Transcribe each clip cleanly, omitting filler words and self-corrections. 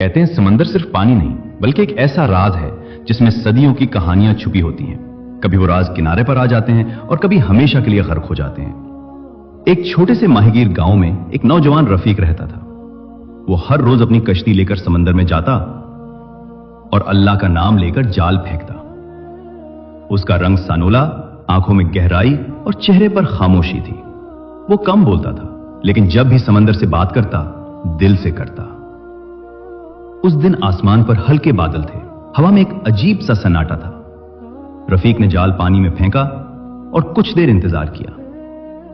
कहते हैं समंदर सिर्फ पानी नहीं बल्कि एक ऐसा राज है जिसमें सदियों की कहानियां छुपी होती हैं। कभी वो राज किनारे पर आ जाते हैं और कभी हमेशा के लिए गर्क हो जाते हैं। एक छोटे से माहीगीर गांव में एक नौजवान रफीक रहता था। वो हर रोज अपनी कश्ती लेकर समंदर में जाता और अल्लाह का नाम लेकर जाल फेंकता। उसका रंग सानोला, आंखों में गहराई और चेहरे पर खामोशी थी। वो कम बोलता था, लेकिन जब भी समंदर से बात करता दिल से करता। उस दिन आसमान पर हल्के बादल थे, हवा में एक अजीब सा सन्नाटा था। रफीक ने जाल पानी में फेंका और कुछ देर इंतजार किया।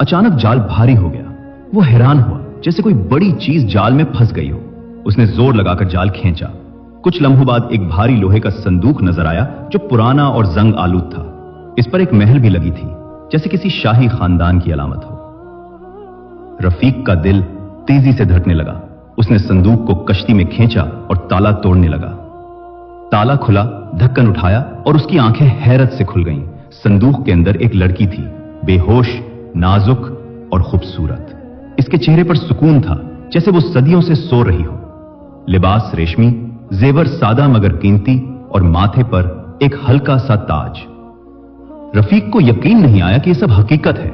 अचानक जाल भारी हो गया। वो हैरान हुआ, जैसे कोई बड़ी चीज जाल में फंस गई हो। उसने जोर लगाकर जाल खींचा। कुछ लम्हों बाद एक भारी लोहे का संदूक नजर आया जो पुराना और जंग आलूद था। इस पर एक महल भी लगी थी, जैसे किसी शाही खानदान की अलामत हो। रफीक का दिल तेजी से धड़कने लगा। उसने संदूक को कश्ती में खींचा और ताला तोड़ने लगा। ताला खुला, ढक्कन उठाया और उसकी आंखें हैरत से खुल गईं। संदूक के अंदर एक लड़की थी, बेहोश, नाजुक और खूबसूरत। इसके चेहरे पर सुकून था, जैसे वो सदियों से सो रही हो। लिबास रेशमी, जेवर सादा मगर कीमती और माथे पर एक हल्का सा ताज। रफीक को यकीन नहीं आया कि यह सब हकीकत है।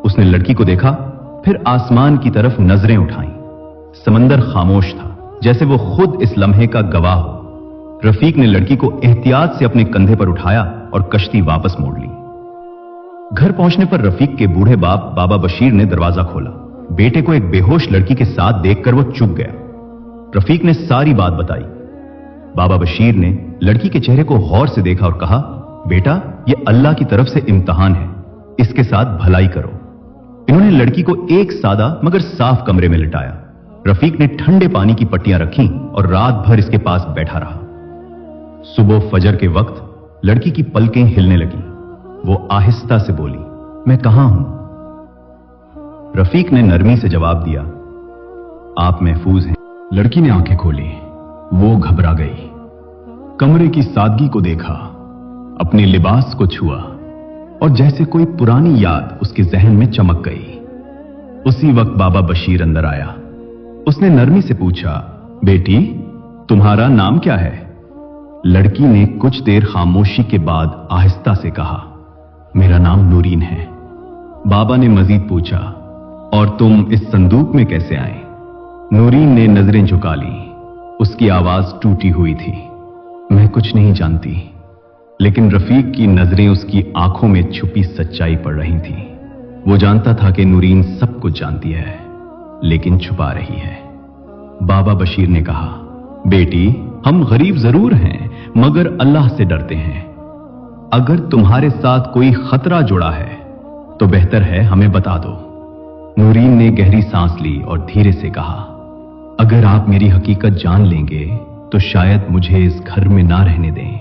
उसने लड़की को देखा, फिर आसमान की तरफ नजरें उठाईं। समंदर खामोश था, जैसे वो खुद इस लम्हे का गवाह हो। रफीक ने लड़की को एहतियात से अपने कंधे पर उठाया और कश्ती वापस मोड़ ली। घर पहुंचने पर रफीक के बूढ़े बाप बाबा बशीर ने दरवाजा खोला। बेटे को एक बेहोश लड़की के साथ देखकर वो चुप गया। रफीक ने सारी बात बताई। बाबा बशीर ने लड़की के चेहरे को गौर से देखा और कहा, बेटा, यह अल्लाह की तरफ से इम्तिहान है, इसके साथ भलाई करो। इन्होंने लड़की को एक सादा मगर साफ कमरे में लिटाया। रफीक ने ठंडे पानी की पट्टियां रखी और रात भर इसके पास बैठा रहा। सुबह फजर के वक्त लड़की की पलकें हिलने लगी। वो आहिस्ता से बोली, मैं कहां हूं? रफीक ने नरमी से जवाब दिया, आप महफूज हैं। लड़की ने आंखें खोली। वो घबरा गई। कमरे की सादगी को देखा, अपने लिबास को छुआ और जैसे कोई पुरानी याद उसके जहन में चमक गई। उसी वक्त बाबा बशीर अंदर आया। उसने नरमी से पूछा, बेटी, तुम्हारा नाम क्या है? लड़की ने कुछ देर खामोशी के बाद आहिस्ता से कहा, मेरा नाम नूरीन है। बाबा ने मजीद पूछा, और तुम इस संदूक में कैसे आए? नूरीन ने नजरें झुका ली। उसकी आवाज टूटी हुई थी, मैं कुछ नहीं जानती। लेकिन रफीक की नजरें उसकी आंखों में छुपी सच्चाई पढ़ रही थी। वो जानता था कि नूरीन सब कुछ जानती है, लेकिन छुपा रही है। बाबा बशीर ने कहा, बेटी, हम गरीब जरूर हैं मगर अल्लाह से डरते हैं। अगर तुम्हारे साथ कोई खतरा जुड़ा है तो बेहतर है हमें बता दो। नूरीन ने गहरी सांस ली और धीरे से कहा, अगर आप मेरी हकीकत जान लेंगे तो शायद मुझे इस घर में ना रहने दें।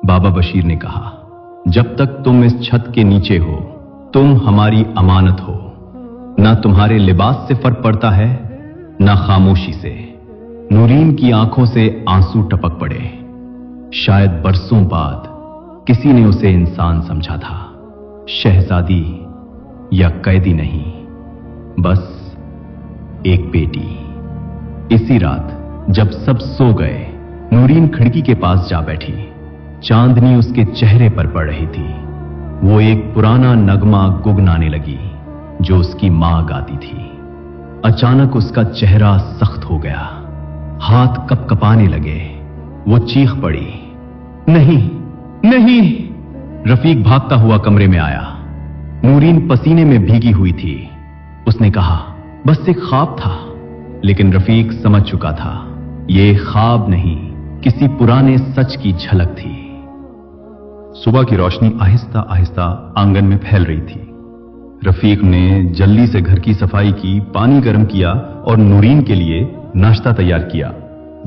बाबा बशीर ने कहा, जब तक तुम इस छत के नीचे हो तुम हमारी अमानत हो। ना तुम्हारे लिबास से फर्क पड़ता है, ना खामोशी से। नूरीन की आंखों से आंसू टपक पड़े। शायद बरसों बाद किसी ने उसे इंसान समझा था, शहजादी या कैदी नहीं, बस एक बेटी। इसी रात जब सब सो गए, नूरीन खिड़की के पास जा बैठी। चांदनी उसके चेहरे पर पड़ रही थी। वो एक पुराना नगमा गुनगुनाने लगी जो उसकी मां गाती थी। अचानक उसका चेहरा सख्त हो गया, हाथ कपकपाने लगे। वो चीख पड़ी, नहीं नहीं। रफीक भागता हुआ कमरे में आया। नूरीन पसीने में भीगी हुई थी। उसने कहा, बस एक ख्वाब था। लेकिन रफीक समझ चुका था, ये ख्वाब नहीं, किसी पुराने सच की झलक थी। सुबह की रोशनी आहिस्ता आहिस्ता आंगन में फैल रही थी। रफीक ने जल्दी से घर की सफाई की, पानी गर्म किया और नूरीन के लिए नाश्ता तैयार किया।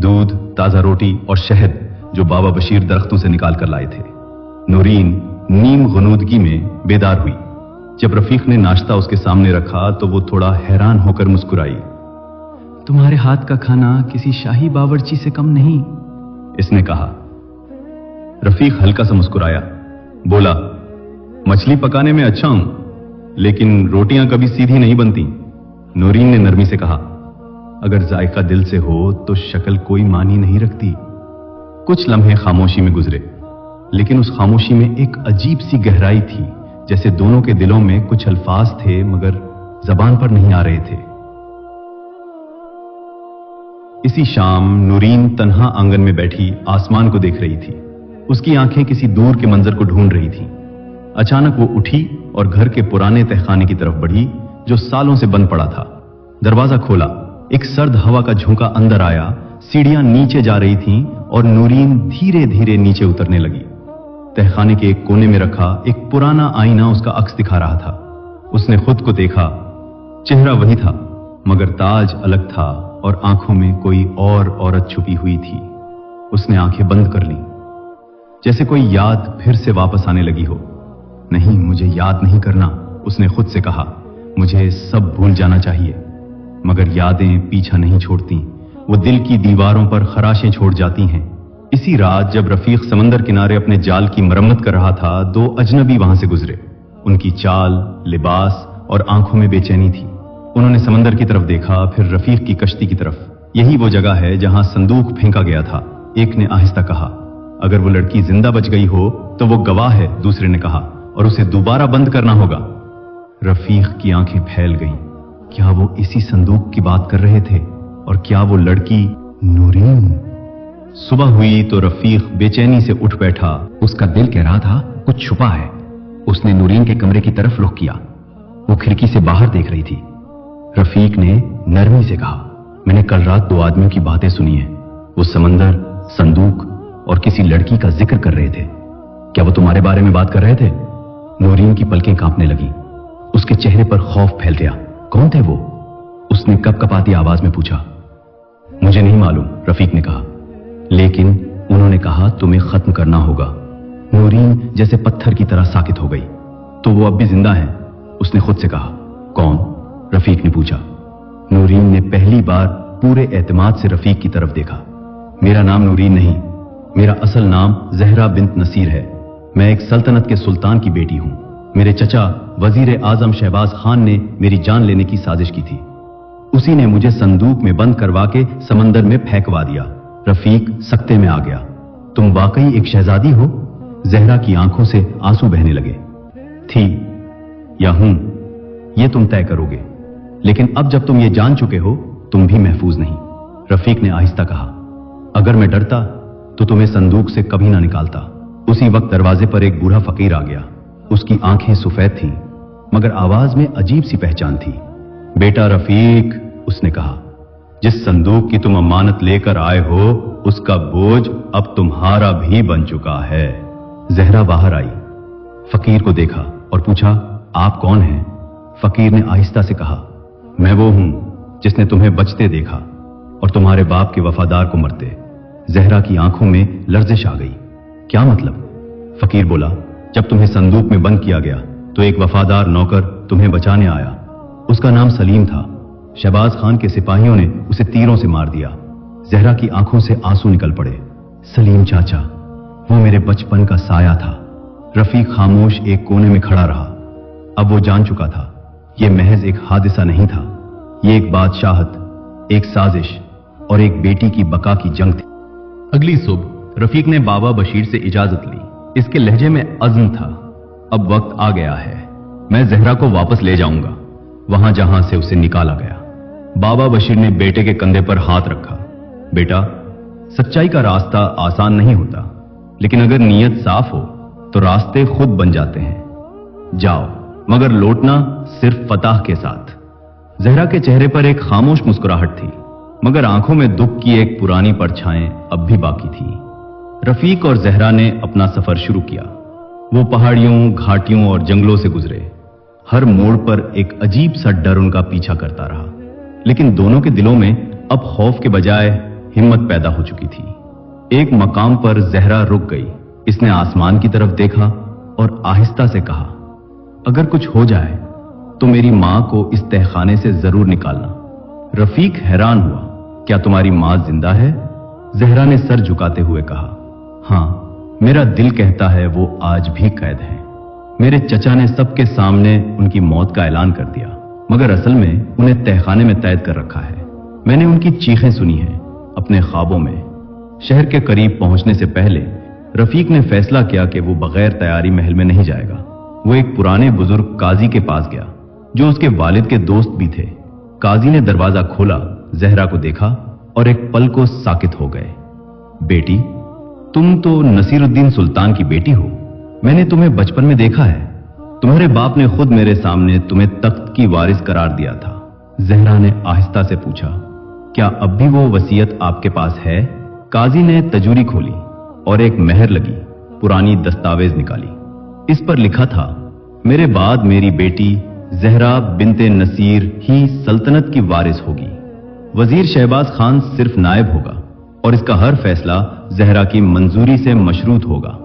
दूध, ताजा रोटी और शहद जो बाबा बशीर दरख्तों से निकाल कर लाए थे। नूरीन नीम गुनूदगी में बेदार हुई। जब रफीक ने नाश्ता उसके सामने रखा तो वो थोड़ा हैरान होकर मुस्कुराई। तुम्हारे हाथ का खाना किसी शाही बावर्ची से कम नहीं, इसने कहा। रफीक हल्का सा मुस्कुराया, बोला, मछली पकाने में अच्छा हूं, लेकिन रोटियां कभी सीधी नहीं बनती। नूरीन ने नरमी से कहा, अगर जायका दिल से हो तो शक्ल कोई मानी नहीं रखती। कुछ लम्हे खामोशी में गुजरे, लेकिन उस खामोशी में एक अजीब सी गहराई थी, जैसे दोनों के दिलों में कुछ अल्फाज थे मगर जबान पर नहीं आ रहे थे। इसी शाम नूरीन तन्हा आंगन में बैठी आसमान को देख रही थी। उसकी आंखें किसी दूर के मंजर को ढूंढ रही थीं। अचानक वो उठी और घर के पुराने तहखाने की तरफ बढ़ी जो सालों से बंद पड़ा था। दरवाजा खोला, एक सर्द हवा का झोंका अंदर आया, सीढ़ियां नीचे जा रही थीं और नूरीन धीरे धीरे नीचे उतरने लगी। तहखाने के एक कोने में रखा एक पुराना आईना उसका अक्स दिखा रहा था। उसने खुद को देखा। चेहरा वही था मगर ताज अलग था और आंखों में कोई और औरत छुपी हुई थी। उसने आंखें बंद कर लीं, जैसे कोई याद फिर से वापस आने लगी हो। नहीं, मुझे याद नहीं करना, उसने खुद से कहा। मुझे सब भूल जाना चाहिए। मगर यादें पीछा नहीं छोड़ती, वो दिल की दीवारों पर खराशें छोड़ जाती हैं। इसी रात जब रफीक समंदर किनारे अपने जाल की मरम्मत कर रहा था, दो अजनबी वहां से गुजरे। उनकी चाल, लिबास और आंखों में बेचैनी थी। उन्होंने समंदर की तरफ देखा, फिर रफीक की कश्ती की तरफ। यही वो जगह है जहां संदूक फेंका गया था, एक ने आहिस्ता कहा। अगर वो लड़की जिंदा बच गई हो तो वो गवाह है, दूसरे ने कहा, और उसे दोबारा बंद करना होगा। रफीक की आंखें फैल गईं। क्या वो इसी संदूक की बात कर रहे थे? और क्या वो लड़की नूरीन? सुबह हुई तो रफीक बेचैनी से उठ बैठा। उसका दिल कह रहा था कुछ छुपा है। उसने नूरीन के कमरे की तरफ रुख किया। वो खिड़की से बाहर देख रही थी। रफीक ने नरमी से कहा, मैंने कल रात दो आदमियों की बातें सुनी हैं। वो समंदर, संदूक और किसी लड़की का जिक्र कर रहे थे। क्या वो तुम्हारे बारे में बात कर रहे थे? नूरीन की पलकें कांपने लगी। उसके चेहरे पर खौफ फैल गया। कौन थे वो? उसने कपकपाती आवाज में पूछा। मुझे नहीं मालूम, रफीक ने कहा, लेकिन उन्होंने कहा तुम्हें खत्म करना होगा। नूरीन जैसे पत्थर की तरह साकित हो गई। तो वो अब भी जिंदा है? उसने खुद से कहा। कौन? रफीक ने पूछा। नूरीन ने पहली बार पूरे एतमाद से रफीक की तरफ देखा। मेरा नाम नूरीन नहीं, मेरा असल नाम ज़हरा बिन्त नसीर है। मैं एक सल्तनत के सुल्तान की बेटी हूं। मेरे चचा वजीर आजम शहबाज खान ने मेरी जान लेने की साजिश की थी। उसी ने मुझे संदूक में बंद करवा के समंदर में फेंकवा दिया। रफीक सकते में आ गया। तुम वाकई एक शहजादी हो? ज़हरा की आंखों से आंसू बहने लगे। थी या हूं, यह तुम तय करोगे, लेकिन अब जब तुम ये जान चुके हो, तुम भी महफूज नहीं। रफीक ने आहिस्ता कहा, अगर मैं डरता तो तुम्हें संदूक से कभी ना निकालता। उसी वक्त दरवाजे पर एक बूढ़ा फकीर आ गया। उसकी आंखें सफेद थीं, मगर आवाज में अजीब सी पहचान थी। बेटा रफीक, उसने कहा, जिस संदूक की तुम अमानत लेकर आए हो, उसका बोझ अब तुम्हारा भी बन चुका है। ज़हरा बाहर आई, फकीर को देखा और पूछा, आप कौन हैं? फकीर ने आहिस्ता से कहा, मैं वो हूं जिसने तुम्हें बचते देखा और तुम्हारे बाप के वफादार को मरते। ज़हरा की आंखों में लर्जिश आ गई। क्या मतलब? फकीर बोला, जब तुम्हें संदूक में बंद किया गया तो एक वफादार नौकर तुम्हें बचाने आया। उसका नाम सलीम था। शहबाज खान के सिपाहियों ने उसे तीरों से मार दिया। ज़हरा की आंखों से आंसू निकल पड़े। सलीम चाचा, वो मेरे बचपन का साया था। रफीक खामोश एक कोने में खड़ा रहा। अब वो जान चुका था, यह महज एक हादसा नहीं था, ये एक बादशाहत, एक साजिश और एक बेटी की बका की जंग थी। अगली सुबह रफीक ने बाबा बशीर से इजाजत ली। इसके लहजे में अज़्म था, अब वक्त आ गया है, मैं ज़हरा को वापस ले जाऊंगा, वहां जहां से उसे निकाला गया। बाबा बशीर ने बेटे के कंधे पर हाथ रखा। बेटा, सच्चाई का रास्ता आसान नहीं होता, लेकिन अगर नीयत साफ हो तो रास्ते खुद बन जाते हैं। जाओ, मगर लौटना सिर्फ फतह के साथ। ज़हरा के चेहरे पर एक खामोश मुस्कुराहट थी, मगर आंखों में दुख की एक पुरानी परछाएं अब भी बाकी थी। रफीक और ज़हरा ने अपना सफर शुरू किया। वो पहाड़ियों, घाटियों और जंगलों से गुजरे। हर मोड़ पर एक अजीब सा डर उनका पीछा करता रहा, लेकिन दोनों के दिलों में अब खौफ के बजाय हिम्मत पैदा हो चुकी थी। एक मकाम पर ज़हरा रुक गई। इसने आसमान की तरफ देखा और आहिस्ता से कहा, अगर कुछ हो जाए तो मेरी मां को इस तहखाने से जरूर निकालना। रफीक हैरान हुआ, क्या तुम्हारी मां जिंदा है? ज़हरा ने सर झुकाते हुए कहा, हां, मेरा दिल कहता है वो आज भी कैद है। मेरे चचा ने सबके सामने उनकी मौत का ऐलान कर दिया, मगर असल में उन्हें तहखाने में कैद कर रखा है। मैंने उनकी चीखें सुनी हैं अपने ख्वाबों में। शहर के करीब पहुंचने से पहले रफीक ने फैसला किया कि वो बगैर तैयारी महल में नहीं जाएगा। वो एक पुराने बुजुर्ग काजी के पास गया जो उसके वालिद के दोस्त भी थे। काजी ने दरवाजा खोला, जहरा को देखा और एक पल को साकित हो गए। बेटी, तुम तो नसीरुद्दीन सुल्तान की बेटी हो। मैंने तुम्हें बचपन में देखा है। तुम्हारे बाप ने खुद मेरे सामने तुम्हें तख्त की वारिस करार दिया था। जहरा ने आहिस्ता से पूछा, क्या अब भी वो वसीयत आपके पास है? काजी ने तजूरी खोली और एक मेहर लगी पुरानी दस्तावेज निकाली। इस पर लिखा था, मेरे बाद मेरी बेटी जहरा बिनते नसीर ही सल्तनत की वारिस होगी। वजीर शहबाज खान सिर्फ नायब होगा और इसका हर फैसला जहरा की मंजूरी से मशरूत होगा।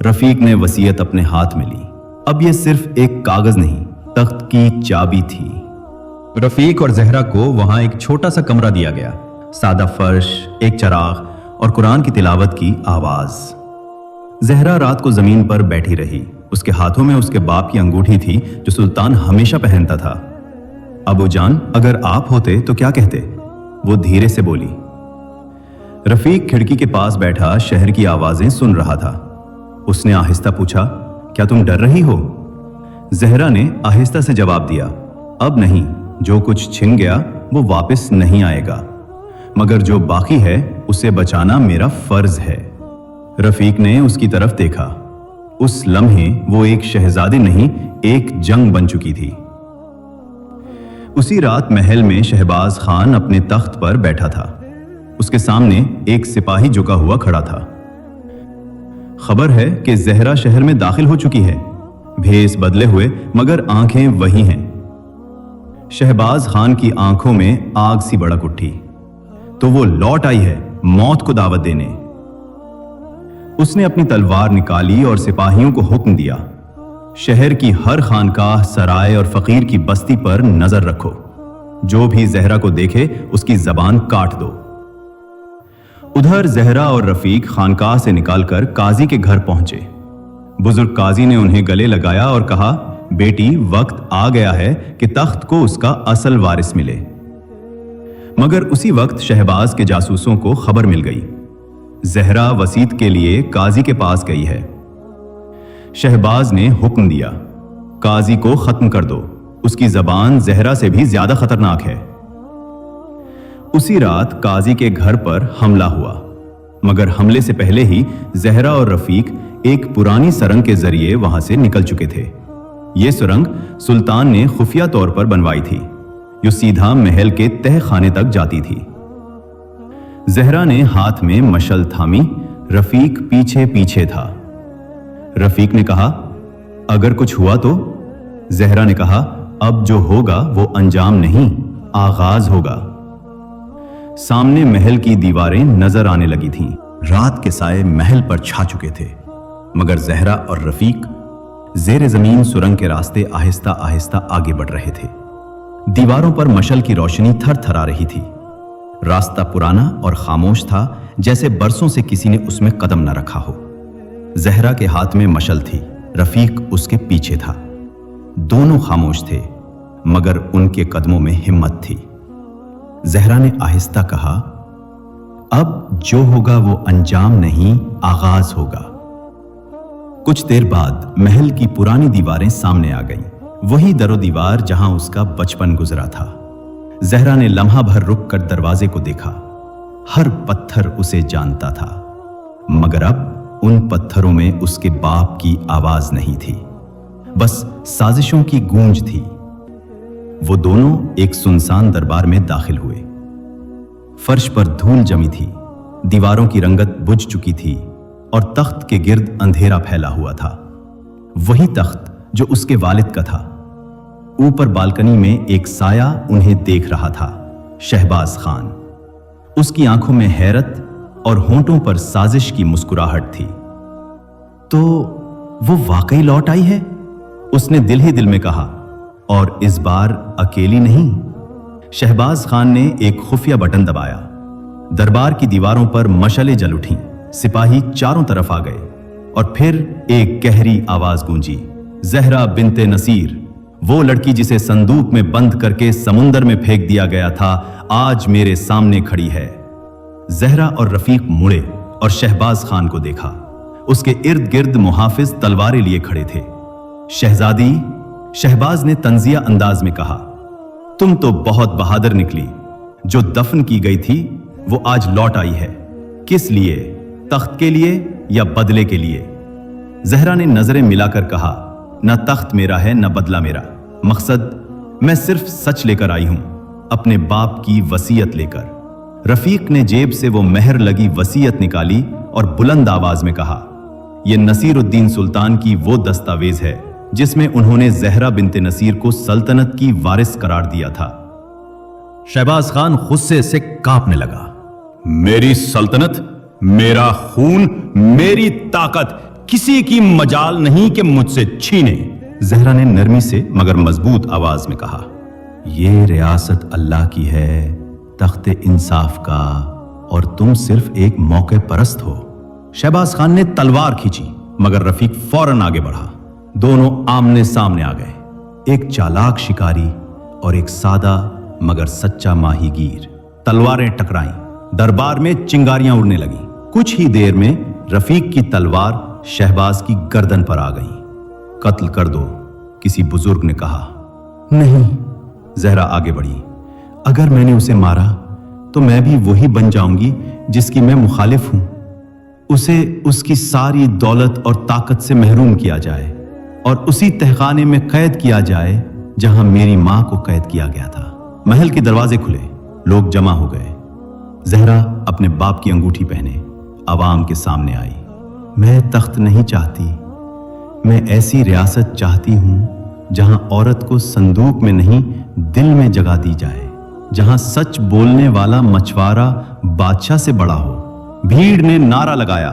रफीक ने वसीयत अपने हाथ में ली। अब यह सिर्फ एक कागज नहीं, तख्त की चाबी थी। रफीक और जहरा को वहां एक छोटा सा कमरा दिया गया। सादा फर्श, एक चराग और कुरान की तिलावत की आवाज। जहरा रात को जमीन पर बैठी रही। उसके हाथों में उसके बाप की अंगूठी थी जो सुल्तान हमेशा पहनता था। अबू जान, अगर आप होते तो क्या कहते? वो धीरे से बोली। रफीक खिड़की के पास बैठा शहर की आवाजें सुन रहा था। उसने आहिस्ता पूछा, क्या तुम डर रही हो? जहरा ने आहिस्ता से जवाब दिया, अब नहीं। जो कुछ छिन गया वो वापस नहीं आएगा, मगर जो बाकी है उसे बचाना मेरा फर्ज है। रफीक ने उसकी तरफ देखा। उस लम्हे वो एक शहजादी नहीं, एक जंग बन चुकी थी। उसी रात महल में शहबाज खान अपने तख्त पर बैठा था। उसके सामने एक सिपाही झुका हुआ खड़ा था। खबर है कि जहरा शहर में दाखिल हो चुकी है। भेस बदले हुए मगर आंखें वही हैं। शहबाज खान की आंखों में आग सी भड़क उठी। तो वो लौट आई है मौत को दावत देने। उसने अपनी तलवार निकाली और सिपाहियों को हुक्म दिया, शहर की हर खानकाह, सराय और फकीर की बस्ती पर नजर रखो। जो भी जहरा को देखे उसकी जबान काट दो। उधर जहरा और रफीक खानकाह से निकालकर काजी के घर पहुंचे। बुजुर्ग काजी ने उन्हें गले लगाया और कहा, बेटी, वक्त आ गया है कि तख्त को उसका असल वारिस मिले। मगर उसी वक्त शहबाज के जासूसों को खबर मिल गई, जहरा वसीयत के लिए काजी के पास गई है। शहबाज ने हुक्म दिया, काजी को खत्म कर दो, उसकी जबान जहरा से भी ज्यादा खतरनाक है। उसी रात काजी के घर पर हमला हुआ, मगर हमले से पहले ही जहरा और रफीक एक पुरानी सुरंग के जरिए वहां से निकल चुके थे। यह सुरंग सुल्तान ने खुफिया तौर पर बनवाई थी, जो सीधा महल के तह खाने तक जाती थी। जहरा ने हाथ में मशल थामी, रफीक पीछे पीछे था। रफीक ने कहा, अगर कुछ हुआ तो? जहरा ने कहा, अब जो होगा वो अंजाम नहीं, आगाज होगा। सामने महल की दीवारें नजर आने लगी थीं। रात के साए महल पर छा चुके थे, मगर जहरा और रफीक जेर जमीन सुरंग के रास्ते आहिस्ता आहिस्ता आगे बढ़ रहे थे। दीवारों पर मशल की रोशनी थरथरा रही थी। रास्ता पुराना और खामोश था, जैसे बरसों से किसी ने उसमें कदम न रखा हो। जहरा के हाथ में मशल थी, रफीक उसके पीछे था। दोनों खामोश थे, मगर उनके कदमों में हिम्मत थी। जहरा ने आहिस्ता कहा, अब जो होगा वो अंजाम नहीं, आगाज होगा। कुछ देर बाद महल की पुरानी दीवारें सामने आ गईं, वही दरो दीवार जहां उसका बचपन गुजरा था। जहरा ने लम्हा भर रुक कर दरवाजे को देखा। हर पत्थर उसे जानता था, मगर अब उन पत्थरों में उसके बाप की आवाज नहीं थी, बस साजिशों की गूंज थी। वो दोनों एक सुनसान दरबार में दाखिल हुए। फर्श पर धूल जमी थी, दीवारों की रंगत बुझ चुकी थी और तख्त के गिर्द अंधेरा फैला हुआ था। वही तख्त जो उसके वालिद का था। ऊपर बालकनी में एक साया उन्हें देख रहा था, शहबाज खान। उसकी आंखों में हैरत और होंठों पर साजिश की मुस्कुराहट थी। तो वो वाकई लौट आई है, उसने दिल ही दिल में कहा, और इस बार अकेली नहीं। शहबाज खान ने एक खुफिया बटन दबाया। दरबार की दीवारों पर मशलें जल उठीं, सिपाही चारों तरफ आ गए और फिर एक गहरी आवाज गूंजी, जहरा बिनते नसीर। वो लड़की जिसे संदूक में बंद करके समुंदर में फेंक दिया गया था, आज मेरे सामने खड़ी है। जहरा और रफीक मुड़े और शहबाज खान को देखा। उसके इर्द गिर्द मुहाफिज तलवारें लिए खड़े थे। शहजादी, शहबाज ने तंजिया अंदाज में कहा, तुम तो बहुत बहादुर निकली। जो दफन की गई थी वो आज लौट आई है। किस लिए? तख्त के लिए या बदले के लिए? जहरा ने नजरें मिलाकर कहा, न तख्त मेरा है न बदला मेरा। मकसद, मैं सिर्फ सच लेकर आई हूं, अपने बाप की वसीयत लेकर। रफीक ने जेब से वो मेहर लगी वसीयत निकाली और बुलंद आवाज में कहा, यह नसीरुद्दीन सुल्तान की वो दस्तावेज है जिसमें उन्होंने जहरा बिनते नसीर को सल्तनत की वारिस करार दिया था। शहबाज खान गुस्से से कांपने लगा। मेरी सल्तनत, मेरा खून, मेरी ताकत, किसी की मजाल नहीं कि मुझसे छीने। जहरा ने नरमी से मगर मजबूत आवाज में कहा, यह रियासत अल्लाह की है, तख्त इंसाफ का, और तुम सिर्फ एक मौके परस्त हो। शहबाज खान ने तलवार खींची मगर रफीक फौरन आगे बढ़ा। दोनों आमने सामने आ गए, एक चालाक शिकारी और एक सादा मगर सच्चा माहीगीर। तलवारें टकराईं, दरबार में चिंगारियां उड़ने लगीं। कुछ ही देर में रफीक की तलवार शहबाज की गर्दन पर आ गई। कत्ल कर दो, किसी बुजुर्ग ने कहा। नहीं, जहरा आगे बढ़ी, अगर मैंने उसे मारा तो मैं भी वही बन जाऊंगी जिसकी मैं मुखालिफ हूं। उसे उसकी सारी दौलत और ताकत से महरूम किया जाए और उसी तहखाने में कैद किया जाए जहां मेरी मां को कैद किया गया था। महल के दरवाजे खुले, लोग जमा हो गए। जहरा अपने बाप की अंगूठी पहने आवाम के सामने आई। मैं तख्त नहीं चाहती, मैं ऐसी रियासत चाहती हूं जहां औरत को संदूक में नहीं दिल में जगह दी जाए, जहां सच बोलने वाला मछुआरा बादशाह से बड़ा हो। भीड़ ने नारा लगाया,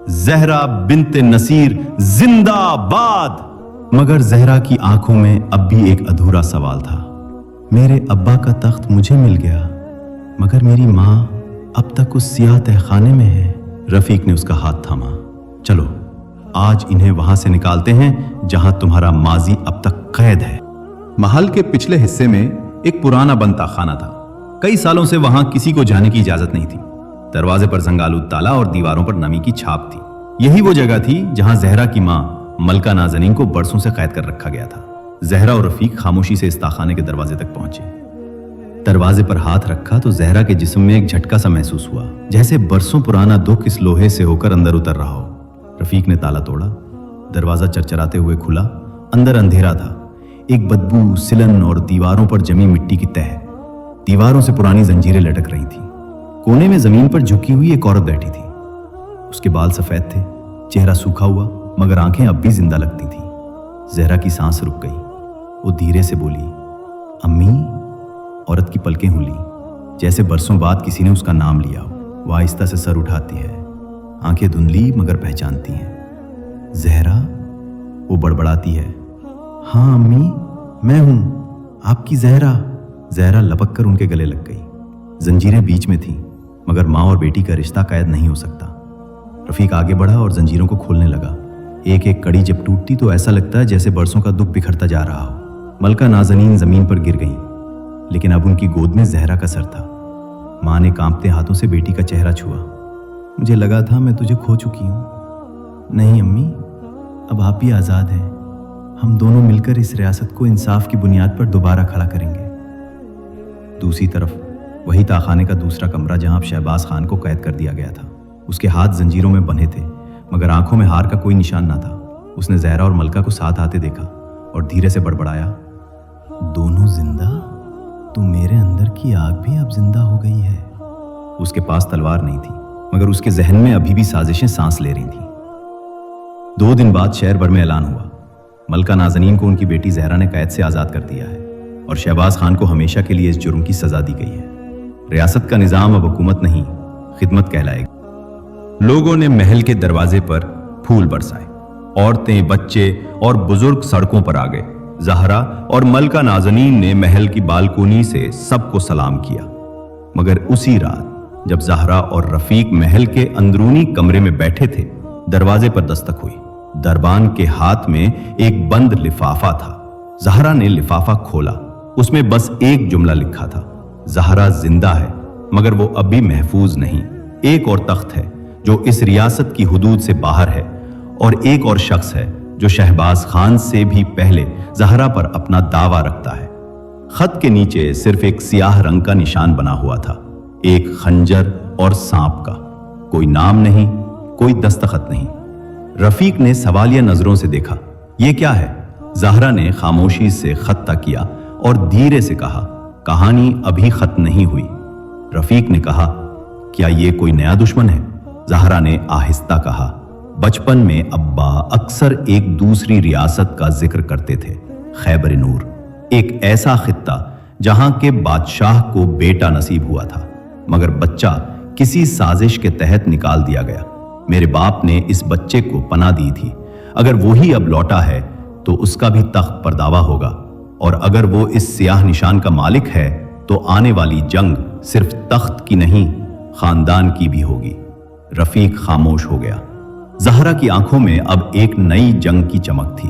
जहरा बिनते नसीर जिंदाबाद। मगर जहरा की आंखों में अब भी एक अधूरा सवाल था। मेरे अब्बा का तख्त मुझे मिल गया, मगर मेरी मां अब तक उस सियाह तहखाने में है। रफीक ने उसका हाथ थामा। चलो, आज इन्हें वहां से निकालते हैं जहां तुम्हारा माजी अब तक कैद है। महल के पिछले हिस्से में एक पुराना बनता खाना था। कई सालों से वहां किसी को जाने की इजाजत नहीं थी। दरवाजे पर जंगालू ताला और दीवारों पर नमी की छाप थी। यही वो जगह थी जहां जहरा की मां मलका नाज़नीन को बरसों से कैद कर रखा गया था। जहरा और रफीक खामोशी से इस ताखाने के दरवाजे तक पहुंचे। दरवाजे पर हाथ रखा तो जहरा के जिस्म में एक झटका सा महसूस हुआ, जैसे बरसों पुराना दुख इस लोहे से होकर अंदर उतर रहा हो। रफीक ने ताला तोड़ा, दरवाजा चरचराते हुए खुला। अंदर अंधेरा था, एक बदबू, सिलन और दीवारों पर जमी मिट्टी की तह। दीवारों से पुरानी जंजीरें लटक रही थी। कोने में जमीन पर झुकी हुई एक औरत बैठी थी। उसके बाल सफेद थे, चेहरा सूखा हुआ, मगर आंखें अब भी जिंदा लगती थी। जहरा की सांस रुक गई। वो धीरे से बोली, अम्मी। औरत की पलकें हुली, जैसे बरसों बाद किसी ने उसका नाम लिया हो। वो आहिस्ता से सर उठाती है, आंखें धुंधली मगर पहचानती हैं। जहरा, वो बड़बड़ाती है, हाँ अम्मी, मैं हूं, आपकी जहरा। जहरा लपक कर उनके गले लग गई। जंजीरें बीच में थीं, मगर माँ और बेटी का रिश्ता कैद नहीं हो सकता। रफीक आगे बढ़ा और जंजीरों को खोलने लगा। एक एक कड़ी जब टूटती तो ऐसा लगता है जैसे बरसों का दुख बिखरता जा रहा हो। मलका नाज़नीन जमीन पर गिर गईं, लेकिन अब उनकी गोद में जहरा का सर था। मां ने कांपते हाथों से बेटी का चेहरा छुआ। मुझे लगा था मैं तुझे खो चुकी हूं। नहीं अम्मी, अब आप भी आजाद हैं। हम दोनों मिलकर इस रियासत को इंसाफ की बुनियाद पर दोबारा खड़ा करेंगे। दूसरी तरफ वही ताखाने का दूसरा कमरा जहां अब शहबाज खान को कैद कर दिया गया था। उसके हाथ जंजीरों में बंधे थे, मगर आंखों में हार का कोई निशान ना था। उसने जहरा और मलका को साथ आते देखा और धीरे से बड़बड़ाया, दोनों जिंदा? तो मेरे अंदर की आग भी अब जिंदा हो गई है। उसके पास तलवार नहीं थी, मगर उसके जहन में अभी भी साजिशें सांस ले रही थीं। 2 दिन बाद शहर भर में ऐलान हुआ, मलका नाज़नीन को उनकी बेटी जहरा ने कैद से आजाद कर दिया है और शहबाज खान को हमेशा के लिए इस जुर्म की सजा दी गई है। रियासत का निजाम अब हुकूमत नहीं, खिदमत कहलाएगी। लोगों ने महल के दरवाजे पर फूल बरसाए। औरतें, बच्चे और बुजुर्ग सड़कों पर आ गए। जहरा और मलका नाज़नीन ने महल की बालकोनी से सबको सलाम किया। मगर उसी रात जब जहरा और रफीक महल के अंदरूनी कमरे में बैठे थे, दरवाजे पर दस्तक हुई। दरबान के हाथ में एक बंद लिफाफा था। زہرا نے لفافہ کھولا، اس میں بس ایک جملہ لکھا تھا، زہرا زندہ ہے مگر وہ اب بھی محفوظ نہیں۔ ایک اور تخت ہے جو اس ریاست کی حدود سے باہر ہے، اور ایک اور شخص ہے جو شہباز خان سے بھی پہلے زہرا پر اپنا دعویٰ رکھتا ہے۔ خط کے نیچے صرف ایک سیاہ رنگ کا نشان بنا ہوا تھا، ایک خنجر اور سانپ کا، کوئی نام نہیں، کوئی دستخط نہیں۔ رفیق نے سوالیہ نظروں سے دیکھا، یہ کیا ہے؟ زہرا نے خاموشی سے خط تک کیا اور دھیرے سے کہا، کہانی ابھی ختم نہیں ہوئی۔ رفیق نے کہا، کیا یہ کوئی نیا دشمن ہے؟ زہرا نے آہستہ کہا، بچپن میں ابا اکثر ایک دوسری ریاست کا ذکر کرتے تھے، خیبر نور، ایک ایسا خطہ جہاں کے بادشاہ کو بیٹا نصیب ہوا تھا مگر بچہ کسی سازش کے تحت نکال دیا گیا۔ میرے باپ نے اس بچے کو پناہ دی تھی، اگر وہی اب لوٹا ہے تو اس کا بھی تخت پر دعویٰ ہوگا، اور اگر وہ اس سیاہ نشان کا مالک ہے تو آنے والی جنگ صرف تخت کی نہیں، خاندان کی بھی ہوگی۔ رفیق خاموش ہو گیا۔ زہرا کی آنکھوں میں اب ایک نئی جنگ کی چمک تھی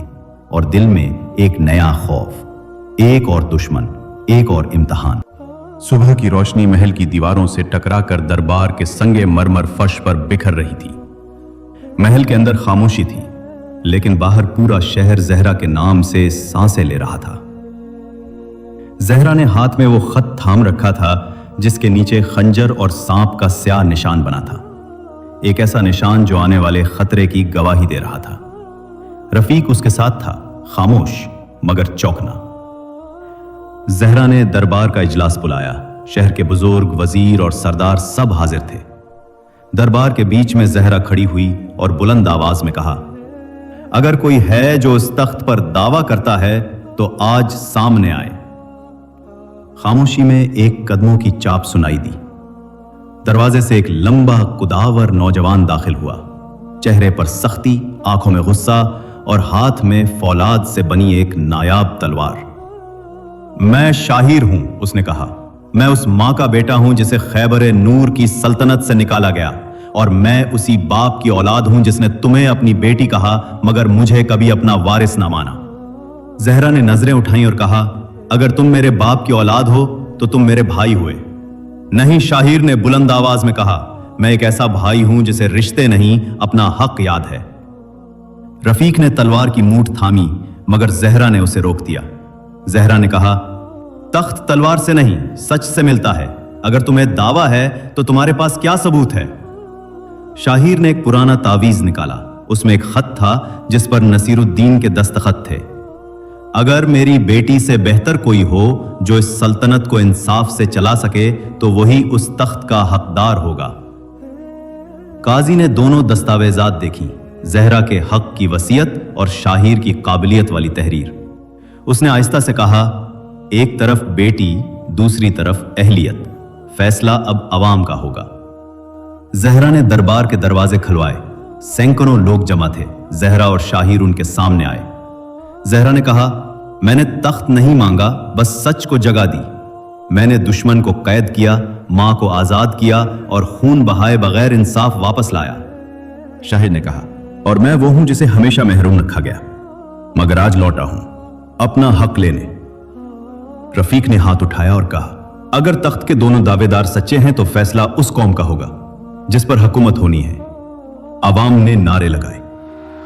اور دل میں ایک نیا خوف، ایک اور دشمن، ایک اور امتحان۔ صبح کی روشنی محل کی دیواروں سے ٹکرا کر دربار کے سنگ مرمر فرش پر بکھر رہی تھی۔ محل کے اندر خاموشی تھی، لیکن باہر پورا شہر زہرا کے نام سے سانسیں لے رہا تھا۔ زہرا نے ہاتھ میں وہ خط تھام رکھا تھا جس کے نیچے خنجر اور سانپ کا سیاہ نشان بنا تھا، ایک ایسا نشان جو آنے والے خطرے کی گواہی دے رہا تھا۔ رفیق اس کے ساتھ تھا، خاموش مگر چوکنا۔ زہرا نے دربار کا اجلاس بلایا، شہر کے بزرگ، وزیر اور سردار سب حاضر تھے۔ دربار کے بیچ میں زہرا کھڑی ہوئی اور بلند آواز میں کہا، اگر کوئی ہے جو اس تخت پر دعویٰ کرتا ہے تو آج سامنے آئے۔ خاموشی میں ایک قدموں کی چاپ سنائی دی۔ دروازے سے ایک لمبا قداور نوجوان داخل ہوا، چہرے پر سختی، آنکھوں میں غصہ اور ہاتھ میں فولاد سے بنی ایک نایاب تلوار۔ میں شاہیر ہوں، اس نے کہا، میں اس ماں کا بیٹا ہوں جسے خیبر نور کی سلطنت سے نکالا گیا، اور میں اسی باپ کی اولاد ہوں جس نے تمہیں اپنی بیٹی کہا مگر مجھے کبھی اپنا وارث نہ مانا۔ زہرا نے نظریں اٹھائیں اور کہا، اگر تم میرے باپ کی اولاد ہو تو تم میرے بھائی ہوئے۔ نہیں، شاہیر نے بلند آواز میں کہا، میں ایک ایسا بھائی ہوں جسے رشتے نہیں اپنا حق یاد ہے۔ رفیق نے تلوار کی مونٹ تھامی مگر زہرا نے اسے روک دیا۔ زہرا نے کہا، تخت تلوار سے نہیں، سچ سے ملتا ہے، اگر تمہیں دعویٰ ہے تو تمہارے پاس کیا ثبوت ہے؟ شاہیر نے ایک پرانا تعویذ نکالا، اس میں ایک خط تھا جس پر نصیر الدین کے دستخط تھے۔ اگر میری بیٹی سے بہتر کوئی ہو جو اس سلطنت کو انصاف سے چلا سکے تو وہی اس تخت کا حقدار ہوگا۔ قاضی نے دونوں دستاویزات دیکھی، زہرا کے حق کی وصیت اور شاہیر کی قابلیت والی تحریر۔ اس نے آہستہ سے کہا، ایک طرف بیٹی، دوسری طرف اہلیت، فیصلہ اب عوام کا ہوگا۔ زہرا نے دربار کے دروازے کھلوائے، سینکڑوں لوگ جمع تھے، زہرا اور شاہیر ان کے سامنے آئے۔ زہرا نے کہا، میں نے تخت نہیں مانگا، بس سچ کو جگہ دی۔ میں نے دشمن کو قید کیا، ماں کو آزاد کیا اور خون بہائے بغیر انصاف واپس لایا۔ شاہد نے کہا، اور میں وہ ہوں جسے ہمیشہ محروم رکھا گیا مگر آج لوٹا ہوں اپنا حق لینے۔ رفیق نے ہاتھ اٹھایا اور کہا، اگر تخت کے دونوں دعوے دار سچے ہیں تو فیصلہ اس قوم کا ہوگا جس پر حکومت ہونی ہے۔ عوام نے نعرے لگائے،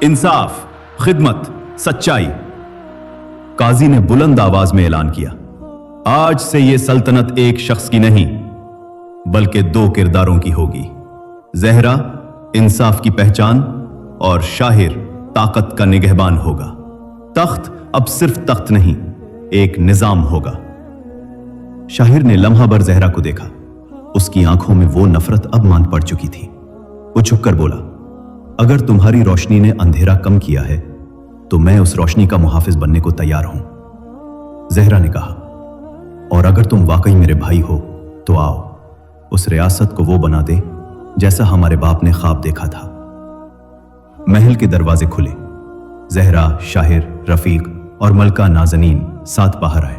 انصاف، خدمت، سچائی۔ قاضی نے بلند آواز میں اعلان کیا، آج سے یہ سلطنت ایک شخص کی نہیں بلکہ دو کرداروں کی ہوگی، زہرا انصاف کی پہچان اور شاہر طاقت کا نگہبان ہوگا۔ تخت اب صرف تخت نہیں، ایک نظام ہوگا۔ شاہر نے لمحہ بھر زہرا کو دیکھا، اس کی آنکھوں میں وہ نفرت اب مان پڑ چکی تھی۔ وہ جھک کر بولا، اگر تمہاری روشنی نے اندھیرا کم کیا ہے تو میں اس روشنی کا محافظ بننے کو تیار ہوں۔ زہرا نے کہا، اور اگر تم واقعی میرے بھائی ہو تو آؤ، اس ریاست کو وہ بنا دے جیسا ہمارے باپ نے خواب دیکھا تھا۔ محل کے دروازے کھلے، زہرا، شاہر، رفیق اور ملکہ نازنین ساتھ باہر آئے۔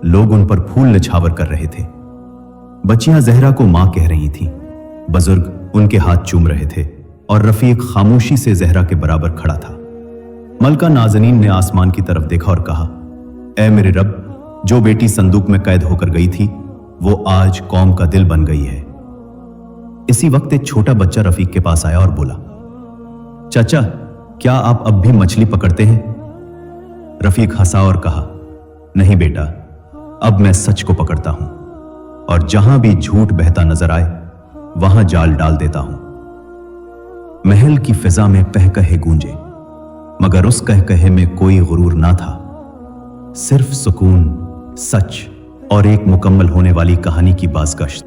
لوگ ان پر پھول نچھاور کر رہے تھے۔ بچیاں زہرا کو ماں کہہ رہی تھیں، بزرگ ان کے ہاتھ چوم رہے تھے اور رفیق خاموشی سے زہرا کے برابر کھڑا تھا۔ ملکہ نازنین نے آسمان کی طرف دیکھا اور کہا، ऐ मेरे रब, जो बेटी संदूक में कैद होकर गई थी वो आज कौम का दिल बन गई है। इसी वक्त एक छोटा बच्चा रफीक के पास आया और बोला, चाचा, क्या आप अब भी मछली पकड़ते हैं? रफीक हंसा और कहा, नहीं बेटा, अब मैं सच को पकड़ता हूं और जहां भी झूठ बहता नजर आए वहां जाल डाल देता हूं। महल की फिजा में कहकहे गूंजे, मगर उस कहकहे में कोई गुरूर ना था, सिर्फ सुकून, सच और एक मुकम्मल होने वाली कहानी की बाज़गश्त।